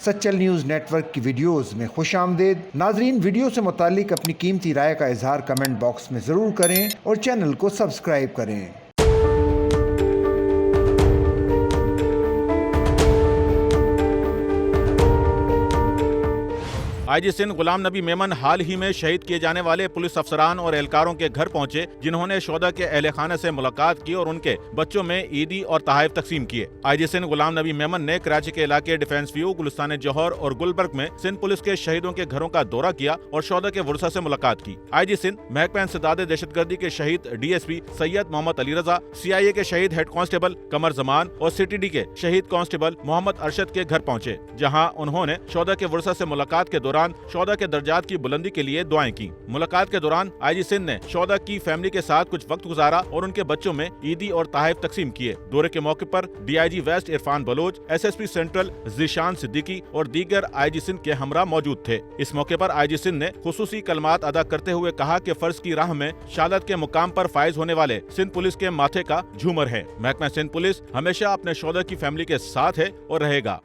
Sachal news network की videos में खुशामदीद। नाजरीन, वीडियो से मुतालिक अपनी कीमती राय का इजहार कमेंट बॉक्स में ज़रूर करें और चैनल को सब्सक्राइब करें। आईजी सिंध गुलाम नबी मेमन हाल ही में शहीद किए जाने वाले पुलिस अफसरान और एहलकारों के घर पहुंचे, जिन्होंने शोहदा के अहले खाने से मुलाकात की और उनके बच्चों में ईदी और तहाइफ तकसीम किए। आईजी सिंध गुलाम नबी मेमन ने कराची के इलाके डिफेंस व्यू, गुलिस्तान जौहर और गुलबर्ग में सिंध पुलिस के शहीदों के घरों का दौरा किया और शोहदा के वुरसा से मुलाकात की। आईजी सिंध महकमा इंसदाद दहशतगर्दी के शहीद DSP सैयद मोहम्मद अली रजा, CIA के शहीद हेड कांस्टेबल कमर जमान और CTD के शहीद कांस्टेबल मोहम्मद अरशद के घर पहुंचे, जहां उन्होंने शोहदा के वुरसा से मुलाकात के दौरान शोहदा के दर्जात की बुलंदी के लिए दुआएं की। मुलाकात के दौरान आईजी सिंध ने शोहदा की फैमिली के साथ कुछ वक्त गुजारा और उनके बच्चों में ईदी और तहाइफ तकसीम किए। दौरे के मौके पर DIG west Irfan Baloch, SSP central Zeeshan Siddiqui और दीगर आईजी सिंध के हमरा मौजूद थे। इस मौके पर आईजी सिंध ने खुसूसी कलमात अदा करते हुए कहा कि फर्ज की राह में शहादत के मुकाम पर फाइज होने वाले सिंध पुलिस के माथे का झूमर है। महकमा सिंध पुलिस हमेशा अपने शोहदा की फैमिली के साथ है और रहेगा।